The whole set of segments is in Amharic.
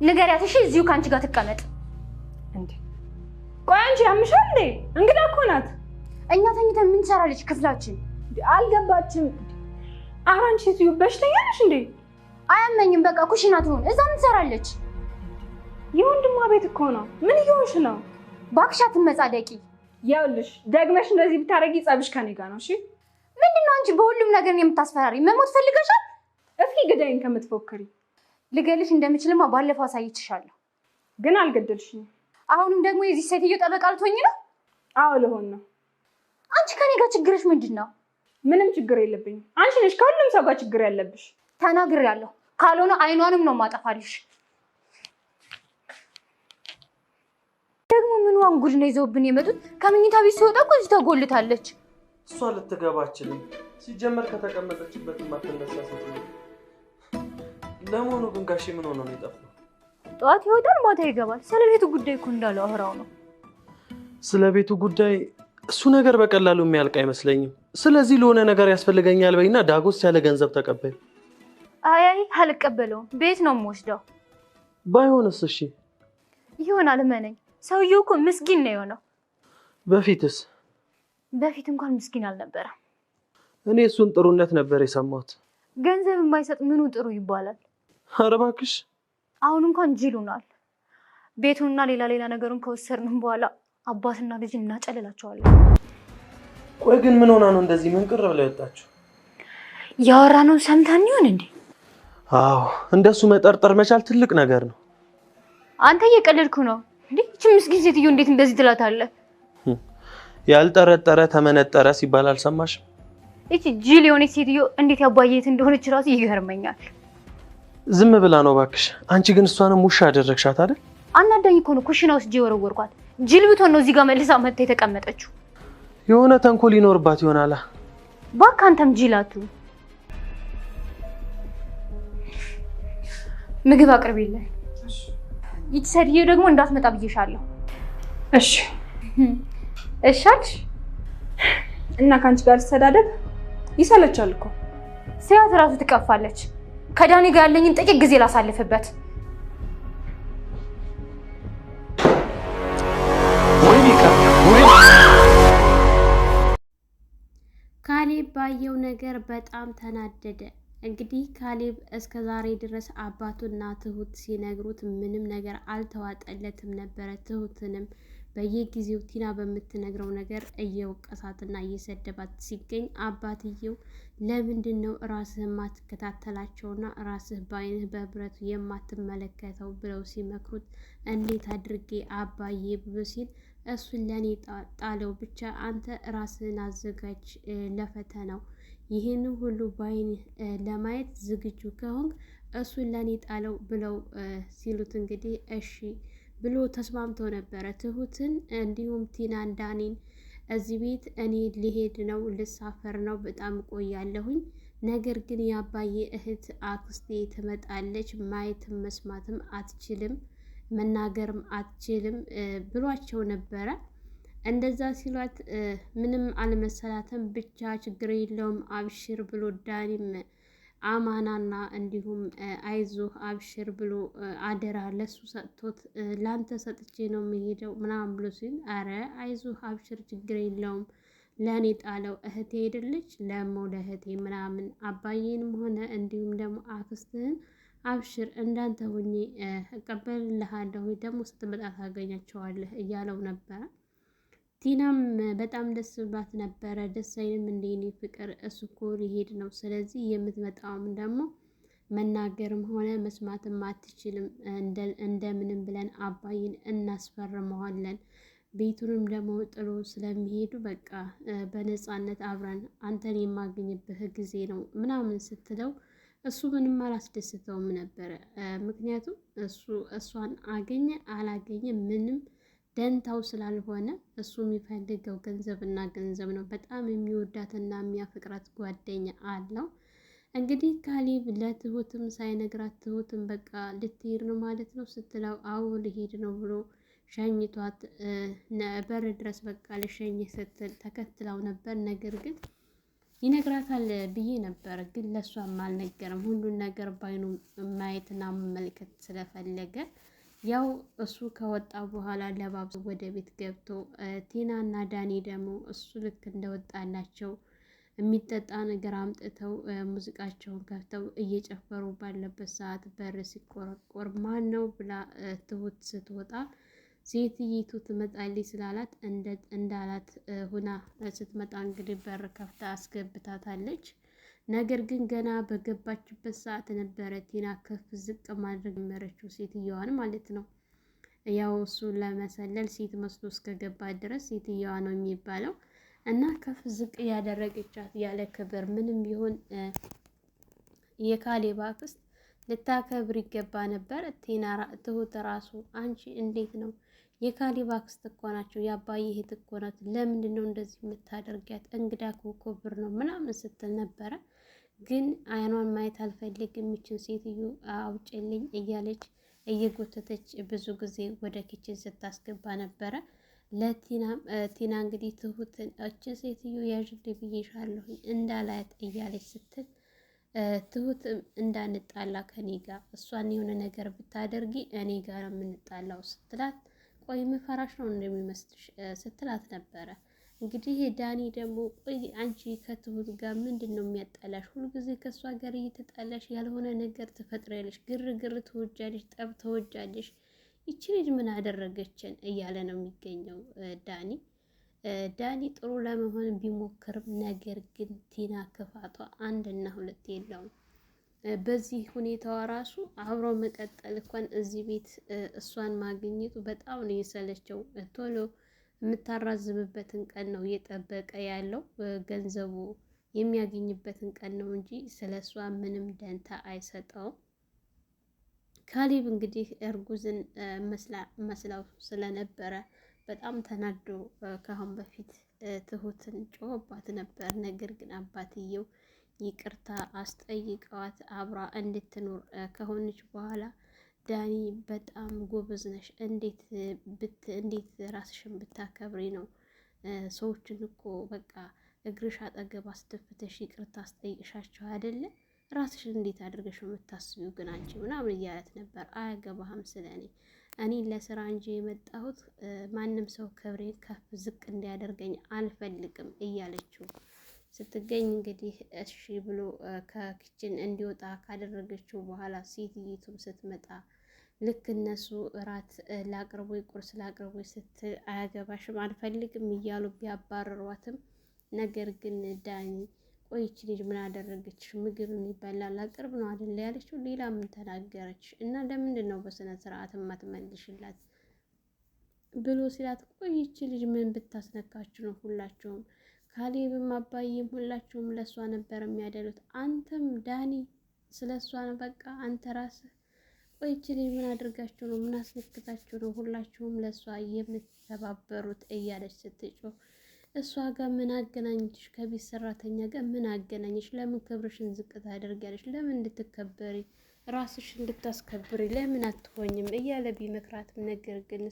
ንገሪያት እሺ እዚሁ ካንቺ ጋር ትቀመጥ እንዴ ቆይ አንቺ ያምሻል እንዴ እንግዳ እኮ ናት እኛ ተኝተን ምን ትሰራለች ክፍላችን አልገባችም አራንቺ እዚሁ በሽተኛ ነሽ እንዴ አያመኝም በቃ ኩሽና ትሆን እዛ ምን ትሰራለች የወንድሟ ቤት እኮ ነው ምን ይሆንሽ ነው ባክሻት መጻደቂ ያውልሽ ደግመሽ እንደዚህ ብታረጊ ጸብሽ ከኔ ጋር ነው እሺ ምንድነው አንቺ በሁሉም ነገር የምታስፈራሪ መሞት ፈልገሻል እስኪ ግዳይን ከምትፎክሪ ልገልሽ እንደምችልማ ባለፈው አሳይቼሻለሁ ግን አልገደልሽኝ አሁንም ደግሞ የዚህ ሴትዮ ጠበቃ ልትሆኚ ነው አዎ ልሆን ነው አንቺ ከኔ ጋር ችግርሽ ምንድነው ምንም ችግር የለብኝም አንቺ ነሽ ከሁሉም ሰው ጋር ችግር ያለብሽ ተናግሬያለሁ ካልሆነ አይኗንም ነው ማጠፋልሽ ደግሞ ምን ዋንጉድ ነው ይዘውብን የመጡት ከመኝታ ቤት ሲወጣ እኮ እዚህ ተጎልታለች እሷ ልትገባችልም ሲጀመር ከተቀመጠችበት ማተነሳ ሰው ለሞኑ ግን ጋሼ ምን ሆነ ነው የጠፋው ጧት ይወጣል ማታ ይገባል ስለቤቱ ጉዳይ እኮ እንዳለው አህራው ነው ስለቤቱ ጉዳይ እሱ ነገር በቀላሉ የሚያልቅ አይመስለኝም ስለዚህ ለሆነ ነገር ያስፈልገኛል በይና ዳጎስ ያለ ገንዘብ ተቀበል አይ አልቀበለውም ቤት ነው የምወስደው ባይሆንስ እሺ ይሆናል መነኝ ሰውየው እኮ ምስኪን ነው የሆነው በፊት እንኳን ምስኪን አልነበረም እኔ እሱን ጥሩነት ነበር የሰማሁት ገንዘብ የማይሰጥ ምኑ ጥሩ ይባላል ኧረ እባክሽ አሁን እንኳን ጅሉናል ቤቱንና ሌላ ነገሩን ከወሰድን በኋላ አባትና ልጅ እናጨልላቸዋለን ቆይ ግን ምን ሆና ነው እንደዚህ ምን ቅር ብላ ወጣችሁ ያወራነው ሰምተን ይሆን እንዴ አዎ እንደሱ መጠርጠር መቻል ትልቅ ነገር ነው አንተ እየቀለድኩ ነው እንዴ እቺ ምስኪን ሴትዮ እንዴት እንደዚህ ትላታለህ ያልጠረጠረ ተመነጠረ ሲባል አልሰማሽም እቺ ጅል የሆነች ሴትዮ እንዴት ያባየት እንደሆነች ራሱ ይገርመኛል ዝም ብላ ነው እባክሽ አንቺ ግን እሷንም ውሻ አደረግሻት አይደል አናዳኝ እኮ ነው ኩሽና ውስጥ ወረወርኳት ጅል ብትሆን ነው እዚህ ጋር መልሳ መጥታ የተቀመጠችው የሆነ ተንኮል ይኖርባት ይሆናል ባክ አንተም ጅላቱ ምግብ አቅርቢልኝ ይቺ ሴትዮ ደግሞ እንዳትመጣ ብዬሻለሁ እሺ እሻልሽ እና ካንቺ ጋር ተሰዳደብ ይሰለቻል እኮ ሲያት ራሱ ትቀፋለች ከዳኒ ጋር ያለኝን ጥቂት ጊዜ ላሳልፍበት ካሌብ ባየው ነገር በጣም ተናደደ እንግዲህ ካሌብ እስከ ዛሬ ድረስ አባቱና ትሁት ሲነግሩት ምንም ነገር አልተዋጠለትም ነበር ትሁትንም በየጊዜው ቲና በምትነግረው ነገር እየወቀሳትና እየሰደባት ሲገኝ አባትየው ለምንድነው ራስህ ማትከታተላቸውና ራስህ ባይንህ በብረቱ የማትመለከተው ብለው ሲመክሩት እንዴት አድርጌ አባዬ ብሎ ሲል እሱን ለኔ ጣለው ብቻ አንተ ራስህን አዘጋጅ ለፈተናው ይሄን ሁሉ ባይንህ ለማየት ዝግጁ ከሆንክ እሱን ለኔ ጣለው ብለው ሲሉት እንግዲህ እሺ ብሎ ተስማምተው ነበረ ትሁትን እንዲሁም ቲናን ዳኒን እዚህ ቤት እኔ ሊሄድ ነው ልሳፈር ነው በጣም ቆያለሁኝ ነገር ግን ያባዬ እህት አክስቴ ትመጣለች ማየትም መስማትም አትችልም መናገርም አትችልም ብሏቸው ነበረ እንደዛ ሲሏት ምንም አልመሰላተም ብቻ ችግር የለውም አብሽር ብሎ ዳኒም አማናና እንዲሁም አይዞህ አብሽር ብሎ አደራ ለሱ ሰጥቶት ላንተ ሰጥቼ ነው የሚሄደው ምናምን ብሎ ሲል አረ አይዞህ አብሽር ችግር የለውም ለኔ ጣለው እህቴ አይደለች ለእህቴ ምናምን አባዬንም ሆነ እንዲሁም ደግሞ አክስትህን አብሽር እንዳንተ ሆኜ እቀበልልሃለሁ ደግሞ ስትመጣ ታገኛቸዋለህ እያለው ነበረ ቲናም በጣም ደስ ብላት ነበረ ደስ አይልም እንደ እኔ ፍቅር እሱ እኮ ሊሄድ ነው ስለዚህ የምትመጣውም ደግሞ መናገርም ሆነ መስማትም አትችልም እንደምንም ብለን አባይን እናስፈርመዋለን ቤቱንም ደግሞ ጥሎ ስለሚሄዱ በቃ በነፃነት አብረን አንተን የማገኝብህ ጊዜ ነው ምናምን ስትለው እሱ ምንም አላስደስተውም ነበረ ምክንያቱም እሷን አገኘ አላገኘ ምንም ደንታው ስላልሆነ እሱ የሚፈልገው ገንዘብና ገንዘብ ነው በጣም የሚወዳትና የሚያፈቅራት ጓደኛ አለው እንግዲህ ካሌብ ለትሁትም ሳይነግራት ትሁትም በቃ ልትሄድ ነው ማለት ነው ስትለው አዎ ልሄድ ነው ብሎ ሸኝቷት በር ድረስ በቃ ልሸኝ ስትል ተከትለው ነበር ነገር ግን ይነግራታል ብዬ ነበር፣ ግን ለእሷም አልነገርም። ሁሉን ነገር ባይኑ ማየትና መመልከት ስለፈለገ ያው እሱ ከወጣ በኋላ ለባብሶ ወደ ቤት ገብቶ ቲና እና ዳኒ ደግሞ እሱ ልክ እንደወጣላቸው የሚጠጣ ነገር አምጥተው ሙዚቃቸውን ከፍተው እየጨፈሩ ባለበት ሰዓት በር ሲቆረቆር ማን ነው ብላ ትሁት ስትወጣ ሴትይቱ ትመጣልኝ ስላላት እንዳላት ሁና ስትመጣ እንግዲህ በር ከፍታ አስገብታታለች። ነገር ግን ገና በገባችበት ሰዓት ነበረ ቲና ከፍ ዝቅ ማድረግ ጀመረችው፣ ሴትየዋን ማለት ነው። ያው እሱ ለመሰለል ሴት መስሎ እስከገባ ድረስ ሴትየዋ ነው የሚባለው እና ከፍ ዝቅ ያደረገቻት ያለ ክብር ምንም ቢሆን የካሌብ አክስት ልታከብር ይገባ ነበር። ትሁት ራሱ አንቺ እንዴት ነው የካሌብ አክስት እኮ ናቸው፣ የአባዬ እህት እኮ ናት፣ ለምንድን ነው እንደዚህ የምታደርጊያት? እንግዳ ክብር ነው ምናምን ስትል ነበረ። ግን አይኗን ማየት አልፈልግም ይችን ሴትዮ አውጭልኝ እያለች እየጎተተች ብዙ ጊዜ ወደ ኪችን ስታስገባ ነበረ። ለቲና እንግዲህ ትሁትን እችን ሴትዮ ያዥልኝ ብዬሻለሁ እንዳላያት እያለች ስትል ትሁት እንዳንጣላ ከኔ ጋር እሷን የሆነ ነገር ብታደርጊ እኔ ጋር የምንጣላው ስትላት፣ ቆይ ምፈራሽ ነው እንደሚመስልሽ ስትላት ነበረ። እንግዲህ ዳኒ ደግሞ ቆይ አንቺ ከትሁት ጋር ምንድን ነው የሚያጣላሽ? ሁልጊዜ ከእሷ ጋር እየተጣላሽ ያልሆነ ነገር ትፈጥሪያለሽ፣ ግርግር ትወጃለሽ፣ ጠብ ትወጃለሽ። ይቺ ልጅ ምን አደረገችን እያለ ነው የሚገኘው ዳኒ ጥሩ ለመሆን ቢሞክርም፣ ነገር ግን ቲና ክፋቷ አንድና ሁለት የለውም። በዚህ ሁኔታዋ ራሱ አብሮ መቀጠል እንኳን እዚህ ቤት እሷን ማግኘቱ በጣም ነው የሰለቸው። ቶሎ የምታራዝምበትን ቀን ነው እየጠበቀ ያለው፣ ገንዘቡ የሚያገኝበትን ቀን ነው እንጂ ስለ እሷ ምንም ደንታ አይሰጠውም። ካሌብ እንግዲህ እርጉዝን መስላው ስለነበረ በጣም ተናዶ ከአሁን በፊት ትሁትን ጮህባት ነበር። ነገር ግን አባትየው ይቅርታ አስጠይቀዋት አብራ እንድትኖር ከሆነች በኋላ ዳኒ በጣም ጎበዝ ነሽ፣ እንዴት ራስሽን ብታከብሪ ነው ሰዎችን እኮ በቃ እግርሽ አጠገብ አስደፍተሽ ይቅርታ አስጠይቅሻቸው አይደለ? ራስሽን እንዴት አድርገሽ የምታስቢው ግን አንቺ ምናምን እያለት ነበር። አያገባህም እኔ ለስራ እንጂ የመጣሁት ማንም ሰው ክብሬን ከፍ ዝቅ እንዲያደርገኝ አልፈልግም እያለችው ስትገኝ እንግዲህ እሺ ብሎ ከኪችን እንዲወጣ ካደረገችው በኋላ ሴትይቱም ስትመጣ ልክ እነሱ እራት ላቅርቦ ቁርስ ላቅርቦ ስትል አያገባሽም አልፈልግም እያሉ ቢያባረሯትም፣ ነገር ግን ዳኒ ቆይች ልጅ ምን አደረገች? ምግብ የሚበላ ላቅርብ ነው አይደል ያለችው። ሌላ ምን ተናገረች? እና ለምንድን ነው በስነ ስርዓት የማትመልሽላት ብሎ ሲላት፣ ቆይች ልጅ ምን ብታስነካችሁ ነው? ሁላቸውም ካሌብም አባዬም ሁላቸውም ለእሷ ነበር የሚያደሉት። አንተም ዳኒ ስለ እሷ ነው በቃ አንተ ራስህ። ቆይች ልጅ ምን አድርጋችሁ ነው? ምን አስነክታችሁ ነው ሁላችሁም ለእሷ የምትተባበሩት? እያለች ስትጮህ፣ እሷ ጋር ምን አገናኝሽ? ከቤት ሰራተኛ ጋር ምን አገናኝሽ? ለምን ክብርሽን ዝቅ ታደርጊያለሽ? ለምን እንድትከበሪ ራስሽን እንድታስከብሪ ለምን አትሆኝም? እያለ ቢመክራትም፣ ነገር ግን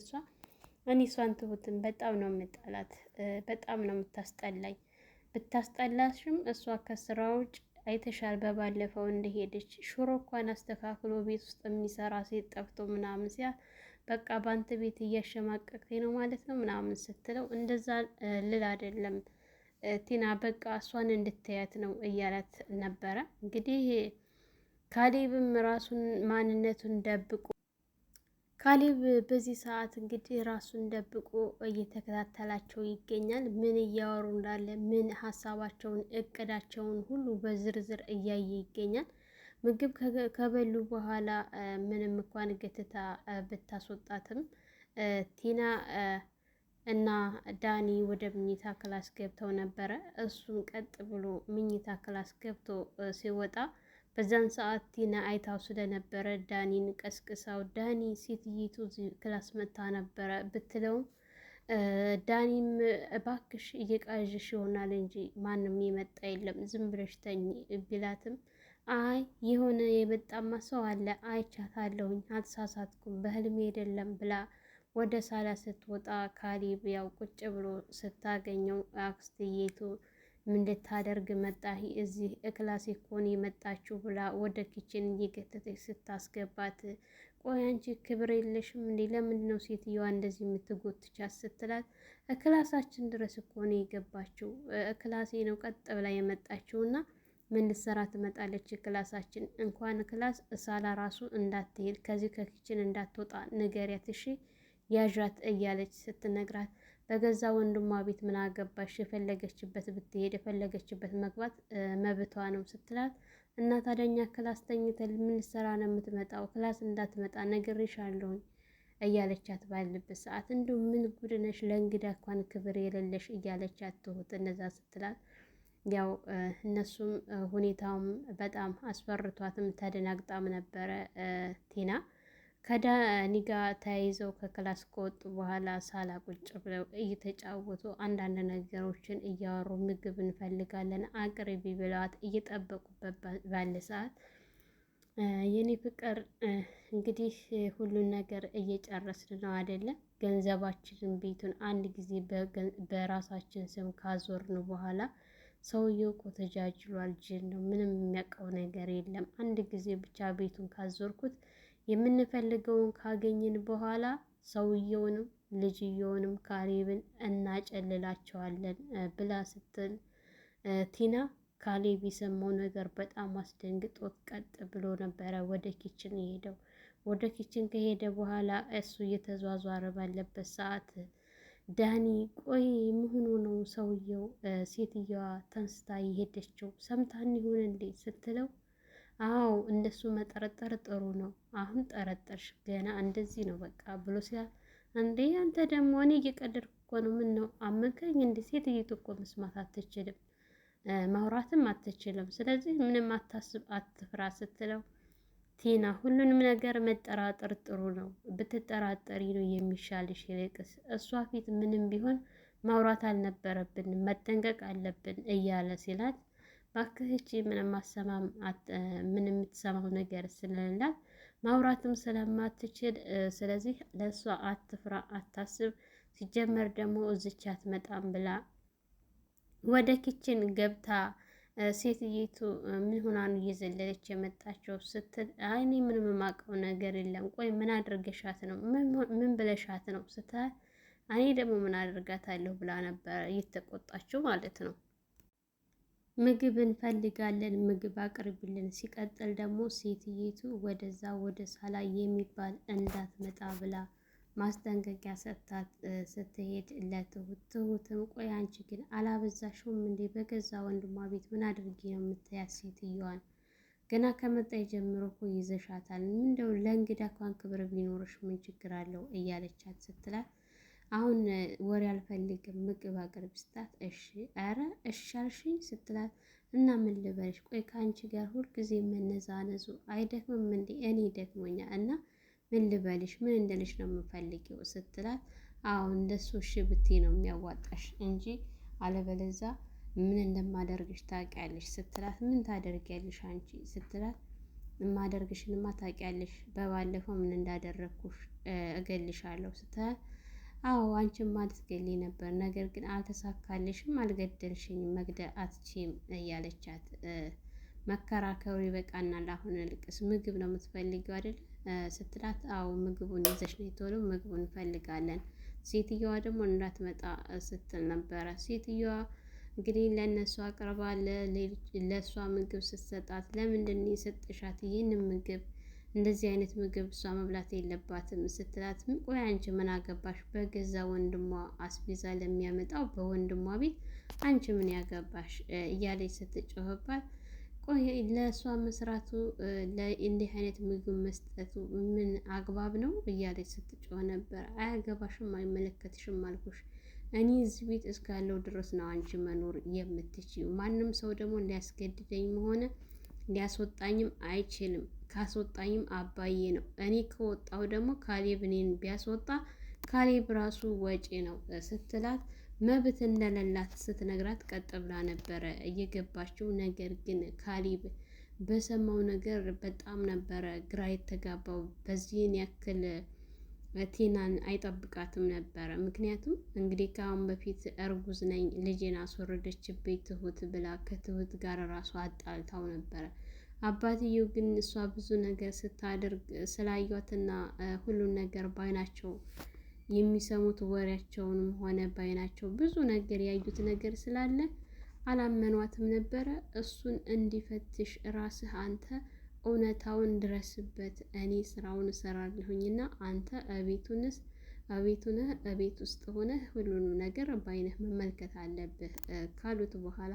እኔ እሷን ትሁትን በጣም ነው የምጣላት፣ በጣም ነው የምታስጠላኝ። ብታስጠላሽም እሷ ከስራ ውጭ አይተሻል፣ በባለፈው እንደሄደች ሽሮ እንኳን አስተካክሎ ቤት ውስጥ የሚሰራ ሴት ጠፍቶ ምናምን በቃ በአንተ ቤት እያሸማቀቅኝ ነው ማለት ነው ምናምን ስትለው፣ እንደዛ ልል አይደለም ቲና በቃ እሷን እንድታያት ነው እያላት ነበረ። እንግዲህ ካሌብም ራሱን ማንነቱን ደብቆ ካሌብ በዚህ ሰዓት እንግዲህ ራሱን ደብቆ እየተከታተላቸው ይገኛል። ምን እያወሩ እንዳለ፣ ምን ሀሳባቸውን፣ እቅዳቸውን ሁሉ በዝርዝር እያየ ይገኛል። ምግብ ከበሉ በኋላ ምንም እንኳን ገትታ ብታስወጣትም ቲና እና ዳኒ ወደ ምኝታ ክላስ ገብተው ነበረ። እሱም ቀጥ ብሎ ምኝታ ክላስ ገብቶ ሲወጣ በዛን ሰዓት ቲና አይታው ስለነበረ ዳኒን ቀስቅሳው፣ ዳኒ ሴትይቱ ክላስ መታ ነበረ ብትለውም ዳኒም እባክሽ እየቃዥሽ ይሆናል እንጂ ማንም የመጣ የለም ዝም ብለሽ ተኝ ቢላትም፣ አይ የሆነ የመጣማ ሰው አለ አይቻታለሁኝ፣ አልተሳሳትኩም፣ በህልሜ አይደለም ብላ ወደ ሳላ ስትወጣ ካሌብ ያው ቁጭ ብሎ ስታገኘው አክስትየቱ ምን ልታደርግ መጣህ? እዚህ ክላሴ እኮ ነው የመጣችሁ ብላ ወደ ኪችን እየገተተች ስታስገባት፣ ቆይ አንቺ ክብር የለሽም እንዴ? ለምንድን ነው ሴትዮዋ እንደዚህ የምትጎትቻት? ስትላት ክላሳችን ድረስ እኮ ነው የገባችው፣ ክላሴ ነው ቀጥ ብላ የመጣችውና ምን ልትሰራ ትመጣለች? ክላሳችን እንኳን ክላስ ሳላ ራሱ እንዳትሄድ ከዚህ ከኪችን እንዳትወጣ ንገሪያት እሺ ያዣት እያለች ስትነግራት፣ በገዛ ወንድሟ ቤት ምን አገባሽ? የፈለገችበት ብትሄድ የፈለገችበት መግባት መብቷ ነው ስትላት፣ እና ታዲያ እኛ ክላስ ተኝተን ምን ልትሰራ ነው የምትመጣው? ክላስ እንዳትመጣ ነግሬሻለሁኝ እያለቻት ባለበት ሰዓት፣ እንዲሁ ምን ጉድ ነሽ ለእንግዳ እንኳን ክብር የሌለሽ እያለቻት ትሁት እነዛ ስትላት፣ ያው እነሱም ሁኔታውም በጣም አስፈርቷትም ተደናግጣም ነበረ። ቲና ከዳኒ ጋር ተያይዘው ከክላስ ከወጡ በኋላ ሳላ ቁጭ ብለው እየተጫወቱ አንዳንድ ነገሮችን እያወሩ ምግብ እንፈልጋለን አቅርቢ ብለዋት እየጠበቁበት ባለ ሰዓት፣ የኔ ፍቅር እንግዲህ ሁሉን ነገር እየጨረስን ነው አይደለም? ገንዘባችንን ቤቱን አንድ ጊዜ በራሳችን ስም ካዞርን በኋላ ሰውየው እኮ ተጃጅሏል፣ ጅል ነው፣ ምንም የሚያውቀው ነገር የለም። አንድ ጊዜ ብቻ ቤቱን ካዞርኩት የምንፈልገውን ካገኘን በኋላ ሰውየውንም ልጅየውንም ካሌብን እናጨልላቸዋለን ብላ ስትል፣ ቲና ካሌብ የሰማው ነገር በጣም አስደንግጦት ቀጥ ብሎ ነበረ ወደ ኪችን የሄደው። ወደ ኪችን ከሄደ በኋላ እሱ እየተዟዟረ ባለበት ሰዓት ዳኒ ቆይ ምሁኑ ነው ሰውየው ሴትየዋ ተንስታ የሄደችው ሰምታን ይሆን እንዴ ስትለው፣ አዎ እንደሱ መጠረጠር ጥሩ ነው። አሁን ጠረጠርሽ ገና እንደዚህ ነው በቃ ብሎ ሲላል፣ እንዴ አንተ ደግሞ እኔ እየቀለድኩ እኮ ነው። ምን ነው አመንከኝ እንዴ? ሴትይቱ እኮ መስማት አትችልም፣ ማውራትም አትችልም። ስለዚህ ምንም አታስብ፣ አትፍራ ስትለው፣ ቲና ሁሉንም ነገር መጠራጠር ጥሩ ነው፣ ብትጠራጠሪ ነው የሚሻልሽ። ይልቅስ እሷ ፊት ምንም ቢሆን ማውራት አልነበረብንም፣ መጠንቀቅ አለብን እያለ ሲላት፣ ባክህቺ ምንም አሰማም ምንም የምትሰማው ነገር ስለሌላት ማውራትም ስለማትችል፣ ስለዚህ ለእሷ አትፍራ፣ አታስብ። ሲጀመር ደግሞ እዝቻ አትመጣም ብላ ወደ ኪችን ገብታ ሴትየቱ ምን ሆና ነው እየዘለለች የመጣቸው ስትል፣ አይ እኔ ምንም የማውቀው ነገር የለም። ቆይ ምን አድርገሻት ነው? ምን ብለሻት ነው ስትል፣ እኔ ደግሞ ምን አድርጋታለሁ ብላ ነበረ እየተቆጣችው ማለት ነው። ምግብ እንፈልጋለን፣ ምግብ አቅርብልን። ሲቀጥል ደግሞ ሴትየቱ ወደዛ ወደ ሳላ የሚባል እንዳትመጣ ብላ ማስጠንቀቂያ ሰጥታት ስትሄድ ለትሁት፣ ትሁትም ቆይ አንቺ ግን አላበዛሽውም እንዴ? በገዛ ወንድሟ ቤት ምን አድርጌ ነው የምታያት? ሴትዮዋን ገና ከመጣይ ጀምሮ እኮ ይዘሻታል። እንደው ለእንግዳ እንኳን ክብር ቢኖርሽ ምን ችግር አለው እያለቻት ስትላት፣ አሁን ወሬ አልፈልግም ምግብ አቅርብ ስትላት፣ እሺ ኧረ እሺ አልሽኝ ስትላት፣ እና ምን ልበልሽ? ቆይ ከአንቺ ጋር ሁልጊዜ መነዛነዙ አይደክምም እንዴ? እኔ ደክሞኛል እና ምን ልበልሽ? ምን እንደልሽ ነው የምፈልጊው ስትላት፣ አዎ እንደሱ እሺ ብትይ ነው የሚያዋጣሽ እንጂ አለበለዛ ምን እንደማደርግሽ ታውቂያለሽ ስትላት፣ ምን ታደርጊያለሽ አንቺ ስትላት፣ የማደርግሽንማ ታውቂያለሽ፣ በባለፈው ምን እንዳደረግኩሽ እገልሻለሁ ስትላት፣ አዎ አንቺን ማለት ገሌ ነበር፣ ነገር ግን አልተሳካልሽም፣ አልገደልሽኝም፣ መግደል አትችይም እያለቻት መከራከሩ ይበቃናል። አሁን ልቅስ ምግብ ነው የምትፈልጊው አይደል ስትላት፣ አዎ ምግቡን ይዘሽ ነው ቶሎ ምግቡን እንፈልጋለን። ሴትዮዋ ደግሞ እንዳትመጣ ስትል ነበረ። ሴትዮዋ እንግዲህ ለእነሱ አቅርባ ለእሷ ምግብ ስትሰጣት፣ ለምንድን የሰጥሻት ይህንን ምግብ? እንደዚህ አይነት ምግብ እሷ መብላት የለባትም ስትላት፣ ቆይ አንቺ ምን አገባሽ? በገዛ ወንድሟ አስቤዛ ለሚያመጣው በወንድሟ ቤት አንቺ ምን ያገባሽ? እያለች ስትጮህባት፣ ቆይ ለእሷ መስራቱ እንዲህ አይነት ምግብ መስጠቱ ምን አግባብ ነው? እያለች ስትጮህ ነበር። አያገባሽም፣ አይመለከትሽም አልኩሽ። እኔ እዚህ ቤት እስካለው ድረስ ነው አንቺ መኖር የምትችይው። ማንም ሰው ደግሞ ሊያስገድደኝም ሆነ ሊያስወጣኝም አይችልም። ካስወጣኝም አባዬ ነው። እኔ ከወጣው ደግሞ ካሌብ እኔን ቢያስወጣ ካሌብ ራሱ ወጪ ነው ስትላት፣ መብት እንደሌላት ስትነግራት ቀጥ ብላ ነበረ እየገባችው። ነገር ግን ካሌብ በሰማው ነገር በጣም ነበረ ግራ የተጋባው። በዚህን ያክል ቲናን አይጠብቃትም ነበረ። ምክንያቱም እንግዲህ ከአሁን በፊት እርጉዝ ነኝ ልጄን አስወረደችብኝ ትሁት ብላ ከትሁት ጋር ራሱ አጣልታው ነበረ። አባትየው ግን እሷ ብዙ ነገር ስታደርግ ስላዩትና ሁሉን ነገር ባይናቸው የሚሰሙት ወሬያቸውንም ሆነ ባይናቸው ብዙ ነገር ያዩት ነገር ስላለ አላመኗትም ነበረ። እሱን እንዲፈትሽ ራስህ አንተ እውነታውን ድረስበት፣ እኔ ስራውን እሰራለሁኝና አንተ እቤት ውስጥ ሆነህ ሁሉንም ነገር በአይነህ መመልከት አለብህ ካሉት በኋላ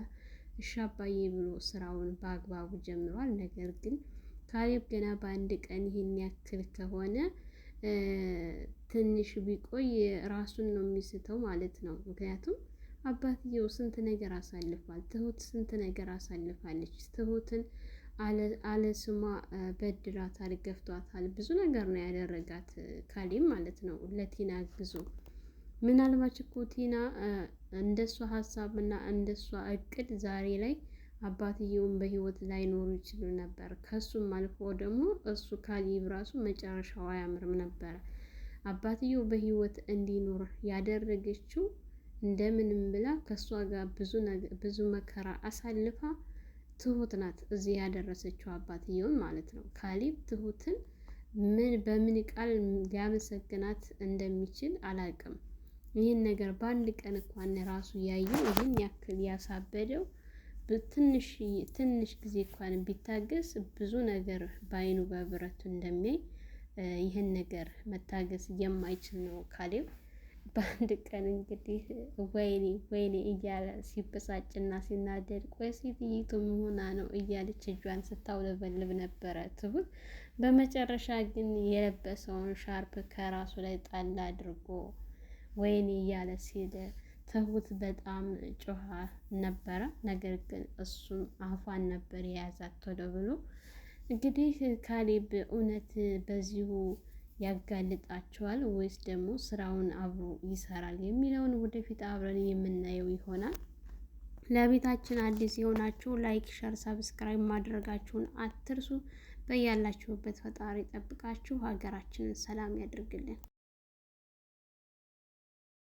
እሺ አባዬ ብሎ ስራውን በአግባቡ ጀምሯል። ነገር ግን ካሌብ ገና በአንድ ቀን ይሄን ያክል ከሆነ ትንሽ ቢቆይ ራሱን ነው የሚስተው ማለት ነው። ምክንያቱም አባትየው ስንት ነገር አሳልፏል። ትሁት ስንት ነገር አሳልፋለች። ትሁትን አለ ስሟ በድሏታል፣ ገፍቷታል። ብዙ ነገር ነው ያደረጋት ካሌብ ማለት ነው ለቲና ግዞ። ምናልባት እኮ ቲና እንደሷ ሀሳብና እንደሷ እቅድ ዛሬ ላይ አባትየውን በህይወት ላይኖሩ ይችሉ ነበር። ከሱም አልፎ ደግሞ እሱ ካሌብ ራሱ መጨረሻው አያምርም ነበረ። አባትየው በህይወት እንዲኖር ያደረገችው እንደምንም ብላ ከሷ ጋር ብዙ መከራ አሳልፋ ትሁት ናት እዚህ ያደረሰችው አባትየውን ማለት ነው። ካሌብ ትሁትን በምን ቃል ሊያመሰግናት እንደሚችል አላቅም። ይህን ነገር በአንድ ቀን እንኳን ራሱ ያየው ይህን ያክል ያሳበደው ትንሽ ጊዜ እንኳን ቢታገስ ብዙ ነገር በአይኑ በብረቱ እንደሚያይ ይህን ነገር መታገስ የማይችል ነው ካሌብ። በአንድ ቀን እንግዲህ ወይኔ እያለ ሲበሳጭና ሲናደድ ቆይ ሴትይቱ መሆና ነው እያለች እጇን ስታውለበልብ ነበረ ትሁት። በመጨረሻ ግን የለበሰውን ሻርፕ ከራሱ ላይ ጣል አድርጎ ወይኔ እያለ ሲል ትሁት በጣም ጮኻ ነበረ። ነገር ግን እሱም አፏን ነበር የያዛት ቶሎ ብሎ። እንግዲህ ካሌብ እውነት በዚሁ ያጋልጣቸዋል ወይስ ደግሞ ስራውን አብሮ ይሰራል የሚለውን ወደፊት አብረን የምናየው ይሆናል። ለቤታችን አዲስ የሆናችሁ ላይክ፣ ሸር፣ ሰብስክራይብ ማድረጋችሁን አትርሱ። በያላችሁበት ፈጣሪ ጠብቃችሁ ሀገራችንን ሰላም ያድርግልን።